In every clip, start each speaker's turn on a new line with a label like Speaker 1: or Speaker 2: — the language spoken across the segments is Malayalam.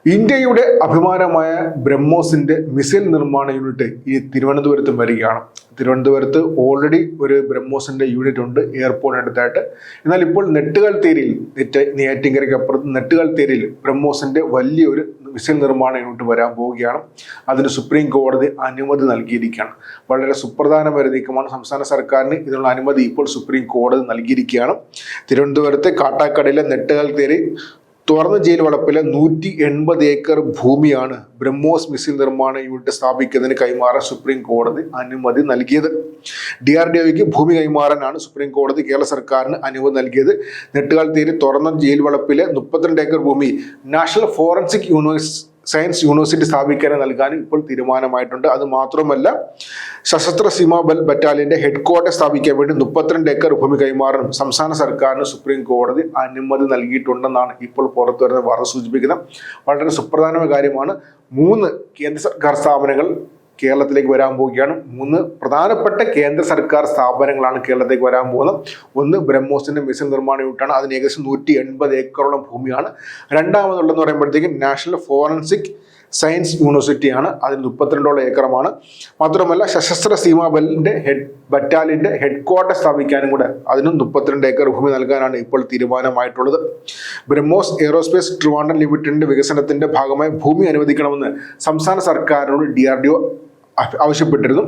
Speaker 1: ഇന്ത്യയുടെ അഭിമാനമായ ബ്രഹ്മോസിന്റെ മിസൈൽ നിർമ്മാണ യൂണിറ്റ് ഈ തിരുവനന്തപുരത്ത് വരികയാണ്. തിരുവനന്തപുരത്ത് ഓൾറെഡി ഒരു ബ്രഹ്മോസിന്റെ യൂണിറ്റ് ഉണ്ട് എയർപോർട്ട് അടുത്തായിട്ട്. എന്നാൽ ഇപ്പോൾ നെയ്യാറ്റിൻകരയിൽ നെയ്യാറ്റിൻകരയ്ക്കപ്പുറത്ത് നെയ്യാറ്റിൻകരയിൽ ബ്രഹ്മോസിന്റെ വലിയൊരു മിസൈൽ നിർമ്മാണ യൂണിറ്റ് വരാൻ പോവുകയാണ്. അതിന് സുപ്രീം കോടതി അനുമതി നൽകിയിരിക്കുകയാണ്. വളരെ സുപ്രധാനമായ നീക്കമാണ്. സംസ്ഥാന സർക്കാരിന് ഇതിനുള്ള അനുമതി ഇപ്പോൾ സുപ്രീം കോടതി നൽകിയിരിക്കുകയാണ്. തിരുവനന്തപുരത്തെ കാട്ടാക്കടയിലെ നെയ്യാറ്റിൻകര തുറന്ന ജയിൽ വളപ്പിലെ 180 ഏക്കർ ഭൂമിയാണ് ബ്രഹ്മോസ് മിസൈൽ നിർമ്മാണ യൂണിറ്റ് സ്ഥാപിക്കുന്നതിന് കൈമാറാൻ സുപ്രീം കോടതി അനുമതി നൽകിയത്. DRDOയ്ക്ക് ഭൂമി കൈമാറാനാണ് സുപ്രീം കോടതി കേരള സർക്കാരിന് അനുമതി നൽകിയത്. നെയ്യാറ്റിൻകര തുറന്ന ജയിൽ വളപ്പിലെ 32 ഏക്കർ ഭൂമി നാഷണൽ ഫോറൻസിക് സയൻസ് യൂണിവേഴ്സിറ്റി സ്ഥാപിക്കാൻ നൽകാനും ഇപ്പോൾ തീരുമാനമായിട്ടുണ്ട്. അത് മാത്രമല്ല, സശസ്ത്ര സീമാ ബൽ ബറ്റാലിയന്റെ ഹെഡ്ക്വാർട്ടർ സ്ഥാപിക്കാൻ വേണ്ടി 32 ഏക്കർ ഭൂമി കൈമാറാനും സംസ്ഥാന സർക്കാരിന് സുപ്രീം കോടതി അനുമതി നൽകിയിട്ടുണ്ടെന്നാണ് ഇപ്പോൾ പുറത്തു വരുന്ന വാർത്ത സൂചിപ്പിക്കുന്നത്. വളരെ സുപ്രധാനമായ കാര്യമാണ്. 3 കേന്ദ്ര സർക്കാർ സ്ഥാപനങ്ങൾ കേരളത്തിലേക്ക് വരാൻ പോവുകയാണ്. 3 പ്രധാനപ്പെട്ട കേന്ദ്ര സർക്കാർ സ്ഥാപനങ്ങളാണ് കേരളത്തിലേക്ക് വരാൻ പോകുന്നത്. ഒന്ന് ബ്രഹ്മോസിന്റെ മിസൈൽ നിർമ്മാണ യൂണിറ്റാണ്. അതിന് ഏകദേശം 180 ഏക്കറോളം ഭൂമിയാണ്. രണ്ടാമതുള്ളതെന്ന് പറയുമ്പോഴത്തേക്കും നാഷണൽ ഫോറൻസിക് സയൻസ് യൂണിവേഴ്സിറ്റിയാണ്. അതിന് 32 ഏക്കറുമാണ്. മാത്രമല്ല, സശസ്ത്ര സീമാ ബലിന്റെ ബറ്റാലിയന്റെ ഹെഡ്ക്വാർട്ടർ സ്ഥാപിക്കാനും കൂടെ അതിനും 32 ഏക്കർ ഭൂമി നൽകാനാണ് ഇപ്പോൾ തീരുമാനമായിട്ടുള്ളത്. ബ്രഹ്മോസ് എയ്റോസ്പേസ് ട്രിവാൻഡ്രം ലിമിറ്റഡിന്റെ വികസനത്തിന്റെ ഭാഗമായി ഭൂമി അനുവദിക്കണമെന്ന് സംസ്ഥാന സർക്കാരിനോട് DRDO ആവശ്യപ്പെട്ടിരുന്നു.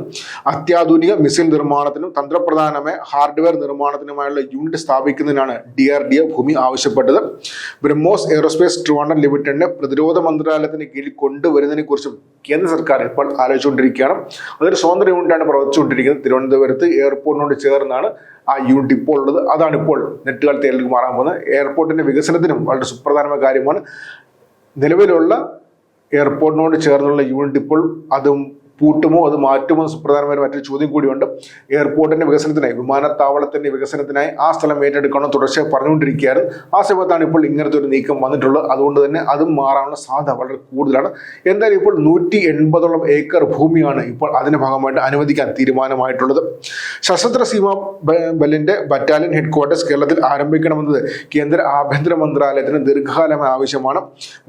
Speaker 1: അത്യാധുനിക മിസൈൽ നിർമ്മാണത്തിനും തന്ത്രപ്രധാനമായ ഹാർഡ്വെയർ നിർമ്മാണത്തിനുമായുള്ള യൂണിറ്റ് സ്ഥാപിക്കുന്നതിനാണ് DRDO ഭൂമി ആവശ്യപ്പെട്ടത്. ബ്രഹ്മോസ് എയ്റോസ്പേസ് ട്രിവാൻഡ്രം ലിമിറ്റഡിനെ പ്രതിരോധ മന്ത്രാലയത്തിന് കീഴിൽ കൊണ്ടുവരുന്നതിനെ കുറിച്ചും കേന്ദ്ര സർക്കാർ ഇപ്പോൾ ആലോചിച്ചുകൊണ്ടിരിക്കുകയാണ്. അതൊരു സ്വതന്ത്ര യൂണിറ്റാണ് പ്രവർത്തിച്ചുകൊണ്ടിരിക്കുന്നത്. തിരുവനന്തപുരത്ത് എയർപോർട്ടിനോട് ചേർന്നാണ് ആ യൂണിറ്റ് ഇപ്പോൾ ഉള്ളത്. അതാണ് ഇപ്പോൾ നെയ്യാറ്റിൻകരയിലേക്ക് മാറാൻ പോകുന്നത്. എയർപോർട്ടിന്റെ വികസനത്തിനും വളരെ സുപ്രധാനമായ കാര്യമാണ്. നിലവിലുള്ള എയർപോർട്ടിനോട് ചേർന്നുള്ള യൂണിറ്റ് ഇപ്പോൾ അതും പൂട്ടുമോ അത് മാറ്റുമോ സുപ്രധാനമായ മറ്റൊരു ചോദ്യം കൂടിയുണ്ട്. എയർപോർട്ടിന്റെ വികസനത്തിനായി, വിമാനത്താവളത്തിന്റെ വികസനത്തിനായി ആ സ്ഥലം ഏറ്റെടുക്കണം തുടർച്ചയായി പറഞ്ഞുകൊണ്ടിരിക്കുകയായിരുന്നു. ആ സമയത്താണ് ഇപ്പോൾ ഇങ്ങനത്തെ ഒരു നീക്കം വന്നിട്ടുള്ളത്. അതുകൊണ്ട് തന്നെ അതും മാറാനുള്ള സാധ്യത വളരെ കൂടുതലാണ്. എന്തായാലും ഇപ്പോൾ 180 ഏക്കർ ഭൂമിയാണ് ഇപ്പോൾ അതിന്റെ ഭാഗമായിട്ട് അനുവദിക്കാൻ തീരുമാനമായിട്ടുള്ളത്. സശസ്ത്ര സീമാ ബലിന്റെ ബറ്റാലിയൻ ഹെഡ്ക്വാർട്ടേഴ്സ് കേരളത്തിൽ ആരംഭിക്കണമെന്നത് കേന്ദ്ര ആഭ്യന്തര മന്ത്രാലയത്തിന് ദീർഘകാലമായ ആവശ്യമാണ്.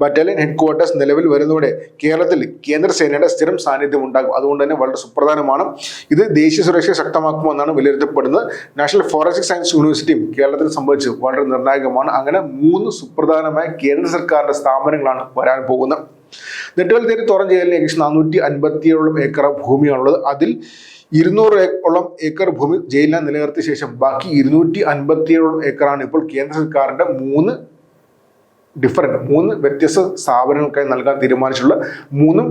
Speaker 1: ബറ്റാലിയൻ ഹെഡ്ക്വാർട്ടേഴ്സ് നിലവിൽ വരുന്നതോടെ കേരളത്തിൽ കേന്ദ്ര സേനയുടെ സ്ഥിരം സാന്നിധ്യം ഉണ്ടാകും. അതുകൊണ്ട് തന്നെ വളരെ സുപ്രധാനമാണ്. ഇത് ദേശീയ സുരക്ഷയെ ശക്തമാക്കുമെന്നാണ് വിലയിരുത്തപ്പെടുന്നത്. നാഷണൽ ഫോറൻസിക് സയൻസ് യൂണിവേഴ്സിറ്റിയും കേരളത്തിൽ സംബന്ധിച്ച് വളരെ നിർണായകമാണ്. അങ്ങനെ 3 സുപ്രധാനമായ കേന്ദ്ര സർക്കാരിന്റെ സ്ഥാപനങ്ങളാണ് വരാൻ പോകുന്നത്. നെയ്യാറ്റിൻകര തുറന്ന ജയിലിന് ഏകദേശം 457 ഏക്കർ ഭൂമിയാണുള്ളത്. അതിൽ 200 ഏക്കർ ഭൂമി ജയിലിനെ നിലനിർത്തിയ ശേഷം ബാക്കി 257 ഏക്കറാണ് ഇപ്പോൾ കേന്ദ്ര സർക്കാരിന്റെ 3 വ്യത്യസ്ത സ്ഥാപനങ്ങൾക്കായി നൽകാൻ തീരുമാനിച്ചിട്ടുള്ള 3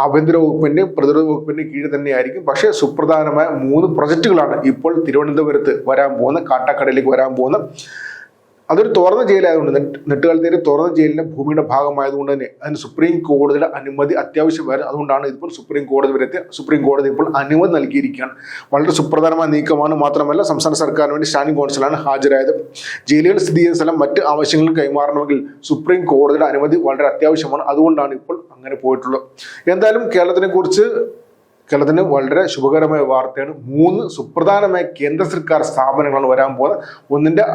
Speaker 1: ആഭ്യന്തര വകുപ്പിന്റെയും പ്രതിരോധ വകുപ്പിന്റെയും കീഴിൽ തന്നെയായിരിക്കും. പക്ഷേ സുപ്രധാനമായ 3 പ്രൊജക്ടുകളാണ് ഇപ്പോൾ തിരുവനന്തപുരത്ത് വരാൻ പോകുന്ന, കാട്ടാക്കടയിലേക്ക് വരാൻ പോകുന്ന. അതൊരു തുറന്ന ജയിലായതുകൊണ്ട്, നെയ്യാറ്റിൻകര തുറന്ന ജയിലിന്റെ ഭൂമിയുടെ ഭാഗമായതുകൊണ്ട് തന്നെ അതിന് സുപ്രീം കോടതിയുടെ അനുമതി അത്യാവശ്യമായിരുന്നു. അതുകൊണ്ടാണ് ഇതിപ്പോൾ സുപ്രീം കോടതി വരെ എത്തി. സുപ്രീം കോടതി ഇപ്പോൾ അനുമതി നൽകിയിരിക്കുകയാണ്. വളരെ സുപ്രധാനമായ നീക്കമാണ്. മാത്രമല്ല, സംസ്ഥാന സർക്കാരിന് വേണ്ടി സ്റ്റാൻഡിംഗ് കൗൺസിലാണ് ഹാജരായത്. ജയിലുകൾ സ്ഥിതി ചെയ്യുന്ന സ്ഥലം മറ്റ് ആവശ്യങ്ങൾക്ക് കൈമാറണമെങ്കിൽ സുപ്രീം കോടതിയുടെ അനുമതി വളരെ അത്യാവശ്യമാണ്. അതുകൊണ്ടാണ് ഇപ്പോൾ അങ്ങനെ പോയിട്ടുള്ളത്. എന്തായാലും കേരളത്തിന് വളരെ ശുഭകരമായ വാർത്തയാണ്. 3 സുപ്രധാനമായ കേന്ദ്ര സർക്കാർ സ്ഥാപനങ്ങളാണ് വരാൻ പോകുന്നത്. ഒന്നിന്റെ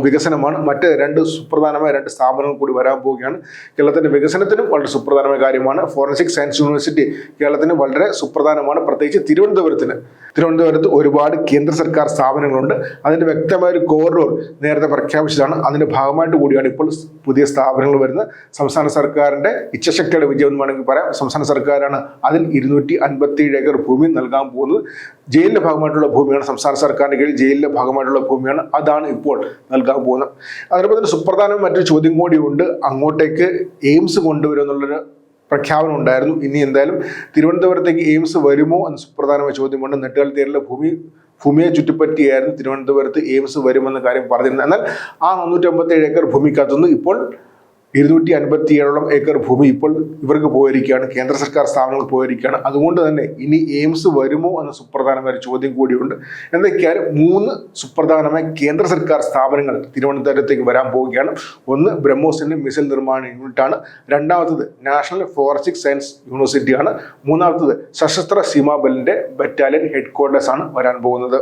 Speaker 1: വികസനമാണ്, മറ്റ് 2 സുപ്രധാനമായ 2 സ്ഥാപനങ്ങൾ കൂടി വരാൻ പോവുകയാണ്. കേരളത്തിന്റെ വികസനത്തിനും വളരെ സുപ്രധാനമായ കാര്യമാണ്. ഫോറൻസിക് സയൻസ് യൂണിവേഴ്സിറ്റി കേരളത്തിന് വളരെ സുപ്രധാനമാണ്. പ്രത്യേകിച്ച് തിരുവനന്തപുരത്ത് ഒരുപാട് കേന്ദ്ര സർക്കാർ സ്ഥാപനങ്ങളുണ്ട്. അതിന്റെ വ്യക്തമായ ഒരു കോറിഡോർ നേരത്തെ പ്രഖ്യാപിച്ചതാണ്. അതിന്റെ ഭാഗമായിട്ട് കൂടിയാണ് ഇപ്പോൾ പുതിയ സ്ഥാപനങ്ങൾ വരുന്നത്. സംസ്ഥാന സർക്കാരിന്റെ ഇച്ഛാശക്തിയുടെ വിജയം എന്ന് വേണമെങ്കിൽ പറയാം. സംസ്ഥാന സർക്കാരാണ് അതിൽ 257 ഏക്കർ ഭൂമി നൽകാൻ പോകുന്നത്. ജയിലിന്റെ ഭാഗമായിട്ടുള്ള ഭൂമിയാണ്. സംസ്ഥാന സർക്കാരിന്റെ കീഴിൽ ജയിലിന്റെ ഭാഗമായിട്ടുള്ള ഭൂമിയാണ്. അതാണ് ഇപ്പോൾ നൽകാൻ പോകുന്നത്. അതോടൊപ്പം തന്നെ സുപ്രധാനമായ മറ്റൊരു ചോദ്യം കൂടിയുണ്ട്. അങ്ങോട്ടേക്ക് എയിംസ് കൊണ്ടുവരും എന്നുള്ളൊരു പ്രഖ്യാപനം ഉണ്ടായിരുന്നു. ഇനി എന്തായാലും തിരുവനന്തപുരത്തേക്ക് എയിംസ് വരുമോ എന്ന സുപ്രധാനമായ ചോദ്യമുണ്ട്. നെയ്യാറ്റിൻകരയിലെ ഭൂമിയെ ചുറ്റിപ്പറ്റിയായിരുന്നു തിരുവനന്തപുരത്ത് എയിംസ് വരുമെന്ന കാര്യം പറഞ്ഞിരുന്നത്. എന്നാൽ ആ 457 ഏക്കർ ഭൂമിക്കകത്തുനിന്ന് ഇപ്പോൾ 257 ഏക്കർ ഭൂമി ഇപ്പോൾ ഇവർക്ക് പോയിരിക്കുകയാണ്. കേന്ദ്ര സർക്കാർ സ്ഥാപനങ്ങൾ പോയിരിക്കുകയാണ്. അതുകൊണ്ട് തന്നെ ഇനി എയിംസ് വരുമോ എന്ന സുപ്രധാനമായ ഒരു ചോദ്യം കൂടിയുണ്ട്. എന്തൊക്കെയായാലും 3 സുപ്രധാനമായ കേന്ദ്ര സർക്കാർ സ്ഥാപനങ്ങൾ തിരുവനന്തപുരത്തേക്ക് വരാൻ പോവുകയാണ്. ഒന്ന് ബ്രഹ്മോസിന്റെ മിസൈൽ നിർമ്മാണ യൂണിറ്റാണ്. രണ്ടാമത്തത് നാഷണൽ ഫോറൻസിക് സയൻസ് യൂണിവേഴ്സിറ്റിയാണ്. മൂന്നാമത്തത് സശസ്ത്ര സീമാ ബലിന്റെ ബറ്റാലിയൻ ഹെഡ്ക്വാർട്ടേഴ്സ് ആണ് വരാൻ പോകുന്നത്.